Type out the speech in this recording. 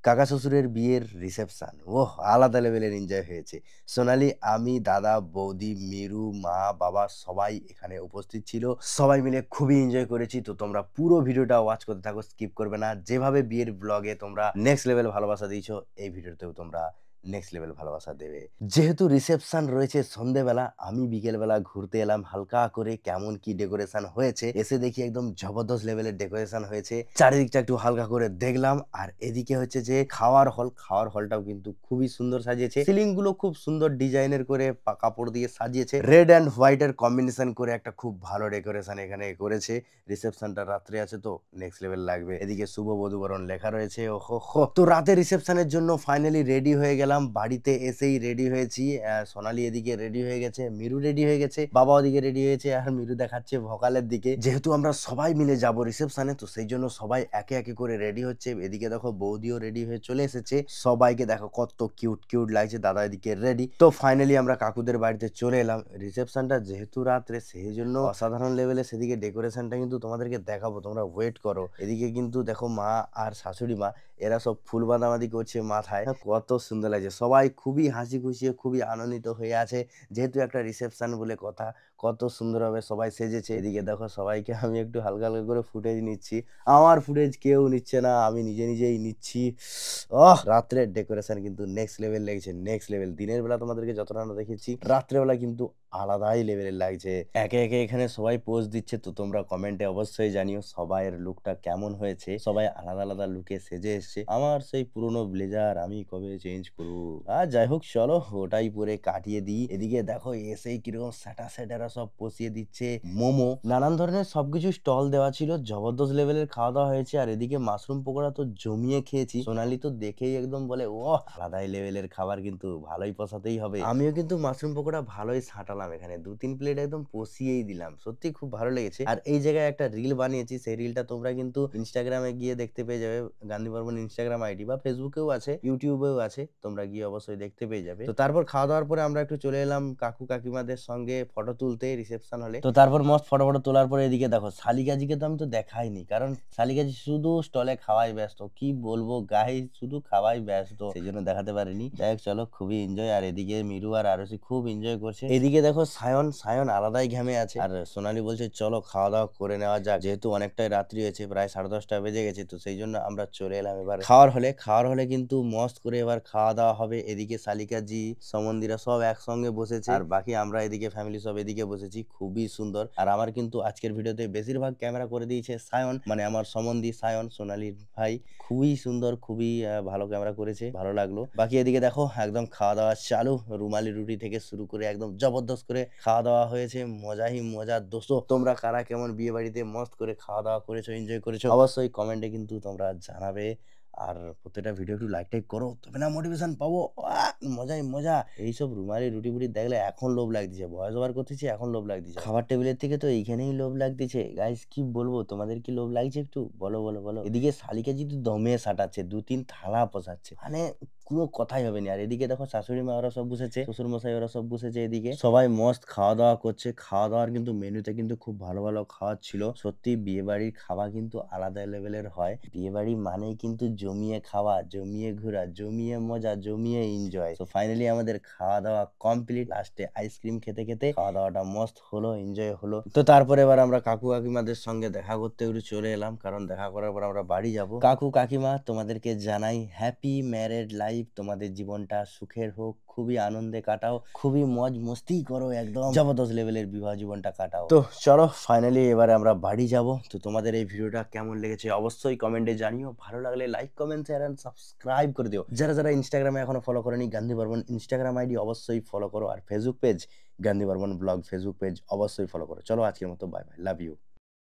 কাকা শ্বশুরের বিয়ের রিসেপশন ওহ আলাদা লেভেলের এনজয় হয়েছে। সোনালি, আমি, দাদা, বৌদি, মিরু, মা, বাবা সবাই এখানে উপস্থিত ছিল। সবাই মিলে খুবই এনজয় করেছি। তো তোমরা পুরো ভিডিওটা ওয়াচ করতে থাকো, স্কিপ করবে না। যেভাবে বিয়ের ব্লগে তোমরা নেক্সট লেভেল ভালোবাসা দিয়েছো, এই ভিডিওতেও তোমরা নেক্সট লেভেল ভালোবাসা দেবে। যেহেতু রিসেপশন রয়েছে সন্ধেবেলা, আমি বিকেলবেলা ঘুরতে এলাম হালকা করে কেমন কি ডেকোরেশন হয়েছে। এসে দেখি একদম জবরদস্ত লেভেলের ডেকোরেশন হয়েছে। চারিদিকটা একটু হালকা করে দেখলাম। আর এদিকে হচ্ছে যে খাওয়ার হলটাও কিন্তু খুবই সুন্দর সাজিয়েছে। সিলিং গুলো খুব সুন্দর ডিজাইনের করে কাপড় দিয়ে সাজিয়েছে। রেড অ্যান্ড হোয়াইট এর কম্বিনেশন করে একটা খুব ভালো ডেকোরেশন এখানে করেছে। রিসেপশনটা রাত্রে আছে তো নেক্সট লেভেল লাগবে। এদিকে শুভ বধূবরণ লেখা রয়েছে। ওহো হো। তো রাতে রিসেপশনের জন্য ফাইনালি রেডি হয়ে গেলাম। বাড়িতে এসেই রেডি হয়েছি। সোনালি এদিকে রেডি হয়ে গেছে, মিরু রেডি হয়ে গেছে, বাবা ওদিকে রেডি হয়েছে, আর মিরু দেখাচ্ছে ভোকালের দিকে। যেহেতু আমরা সবাই মিলে যাব রিসেপশনে, তো সেই জন্য সবাই একে একে করে রেডি হচ্ছে। এদিকে দেখো বৌদিও রেডি হয়ে চলে এসেছে। সবাইকে দেখো কত কিউট কিউট লাগছে। দাদা এদিকে রেডি। তো ফাইনালি আমরা কাকুদের বাড়িতে চলে এলাম। রিসেপশনটা যেহেতু রাত্রে, সেই জন্য অসাধারণ লেভেলে সেদিকে ডেকোরেশনটা কিন্তু তোমাদেরকে দেখাবো, তোমরা ওয়েট করো। এদিকে কিন্তু দেখো মা আর শাশুড়ি মা এরা সব ফুল বাঁধাবাঁধি করছে মাথায়। কত সুন্দর লাগছে। সবাই খুবই হাসি খুশি, খুবই আনন্দিত হয়ে আছে। যেহেতু একটা রিসেপশন বলে কথা, কত সুন্দরভাবে সবাই সেজেছে। এদিকে দেখো সবাইকে আমি একটু হালকা হালকা করে ফুটেজ নিচ্ছি। আমার ফুটেজ কেউ নিচ্ছে না, আমি নিজে নিজেই নিচ্ছি। রাত্রের ডেকোরেশন কিন্তু নেক্সট লেভেল লেগেছে, নেক্সট লেভেল। দিনের বেলা তোমাদেরকে যতটা না দেখেছি, রাত্রেবেলা কিন্তু আলাদাই লেভেলের লাগছে। একে একে এখানে সবাই পোজ দিচ্ছে। তো তোমরা কমেন্টে অবশ্যই জানিও সবাইয়ের লুকটা কেমন হয়েছে। সবাই আলাদা আলাদা লুকে সেজে এসছে। আমার সেই পুরনো ব্লেজার আমি কবে চেঞ্জ করবো। আর যাই হোক, চলো ওটাই পরে কাটিয়ে দিই। এদিকে দেখো এসেই কিরকম স্যাটারা সব বসিয়ে দিচ্ছে। মোমো, নানান ধরনের সবকিছু স্টল দেওয়া ছিল। জবরদস্ত লেভেলের খাওয়া দাওয়া হয়েছে। আর এদিকে মাশরুম পকোড়া তো জমিয়ে খেয়েছি। সোনালি তো দেখেই একদম বলে ও আলাদাই লেভেলের খাবার, কিন্তু ভালোই পোষাতেই হবে। আমিও কিন্তু মাশরুম পকোড়া ভালোই ছাঁটালাম এখানে, 2-3 প্লেট একদম পষিয়েই দিলাম। সত্যি খুব ভালো লেগেছে। আর এই জায়গায় একটা রিল বানিয়েছি, সেই রিলটা তোমরা কিন্তু ইনস্টাগ্রামে গিয়ে দেখতে পেয়ে যাবে। গান্ধী বর্মন ইনস্টাগ্রাম আইডি, বা ফেসবুকেও আছে, ইউটিউবেও আছে, তোমরা গিয়ে অবশ্যই দেখতে পেয়ে যাবে। তো তারপর খাওয়া দাওয়ার পরে আমরা একটু চলে এলাম কাকু কাকিমাদের সঙ্গে ফটো তুলতে রিসেপশন হলে। তো তারপর মস্ত ফটো তোলার পরে এদিকে দেখো শালিকাজিকে তো আমি তো দেখাইনি, কারণ শালিকাজি শুধু স্টলে খাওয়াই ব্যস্ত। কি বলবো গাইস, শুধু খাওয়াই ব্যস্ত, সেই জন্য দেখাতে পারিনি। যাই হোক চলো, খুবই এনজয়। আর এদিকে মিরু আর আরসি খুব এনজয় করছে। এদিকে দেখো সায়ন আলাদাই ঘামে আছে। আর সোনালি বলছে চলো খাওয়া দাওয়া করে নেওয়া যাক, যেহেতু অনেকটাই রাত্রি হয়েছে, প্রায় 10:30 বেজে গেছে। তো সেই জন্য আমরা চলে এলাম এবার খাওয়ার হলে কিন্তু মস্ত করে এবার খাওয়া দাওয়া হবে। এদিকে শালিকাজি সমন্দিরা সব একসঙ্গে বসেছে, আর বাকি আমরা এদিকে ফ্যামিলি সব এদিকে বসেছি। খুবই সুন্দর। আর আমার কিন্তু আজকের ভিডিওতে বেশিরভাগ ক্যামেরা করে দিয়েছে সায়ন, মানে আমার সমন্ধি সায়ন, সোনালির ভাই। খুবই সুন্দর, খুবই ভালো ক্যামেরা করেছে, ভালো লাগলো। বাকি এদিকে দেখো একদম খাওয়া দাওয়া চালু। রুমালি রুটি থেকে শুরু করে একদম জবরদস্ত করে খাওয়া দাওয়া হয়েছে। মজাই মজা। দোস্তো, তোমরা কারা কেমন বিয়ে বাড়িতে মস্ত করে খাওয়া দাওয়া করেছো, এনজয় করেছো, অবশ্যই কমেন্টে কিন্তু তোমরা জানাবে। আর প্রত্যেকটা ভিডিও একটু লাইক টাইক করো, তবে না মোটিভেশন পাবো। মজাই মজা। এইসব রুমালি রুটি বুটি দেখলে এখন লোভ লাগতেছে। ভয়েস ওভার করতেছি, এখন লোভ লাগতেছে। খাবার টেবিলের থেকে তো এইখানেই লোভ লাগতেছে। গাইস কি বলবো, তোমাদের কি লোভ লাগছে একটু? বলো বলো বলো। এদিকে শালিকা যদি দমে সাটাচ্ছে, 2-3 থালা পোষাচ্ছে, মানে কোনো কথাই হবে না। আর এদিকে দেখো শাশুড়ি মা ওরা সব বসেছে, শ্বশুর মশাই ওরা সব বসেছে। এদিকে সবাই মস্ত খাওয়া দাওয়া করছে। খাওয়া দাওয়ার কিন্তু মেনুতে কিন্তু খুব ভালো ভালো খাওয়া ছিল। সত্যি বিয়ে বাড়ির খাওয়া কিন্তু আলাদা লেভেলের হয়। বিয়ে বাড়ি মানেই কিন্তু জমিয়ে খাওয়া, জমিয়ে ঘোরা, জমিয়ে মজা, জমিয়ে এনজয়। তো ফাইনালি আমাদের খাওয়া দাওয়া কমপ্লিট। লাস্টে আইসক্রিম খেতে খেতে খাওয়া দাওয়াটা মস্ত হলো, এনজয় হলো। তো তারপরে এবার আমরা কাকু কাকিমাদের সঙ্গে দেখা করতে একটু চলে এলাম, কারণ দেখা করার পর আমরা বাড়ি যাব। কাকু কাকিমা, তোমাদেরকে জানাই হ্যাপি ম্যারেড লাইফ। তোমাদের জীবনটা সুখের হোক, খুবই আনন্দে কাটাও, খুবই মজ মস্তি করো, একদম জবরদস্ত লেভেলের বিবাহ জীবনটা কাটাও। তো চলো ফাইনালি এবারে আমরা বাড়ি যাব। তো তোমাদের এই ভিডিওটা কেমন লেগেছে অবশ্যই কমেন্টে জানিও। ভালো লাগলে like comment share and subscribe করে দিও। যারা যারা ইনস্টাগ্রামে এখনো ফলো করেনি, গান্ধী বর্মন ইনস্টাগ্রাম আইডি অবশ্যই ফলো করো। আর Facebook page Gandhi Barman blog Facebook page অবশ্যই ফলো করো। চলো আজকের মতো বাই বাই, লাভ ইউ।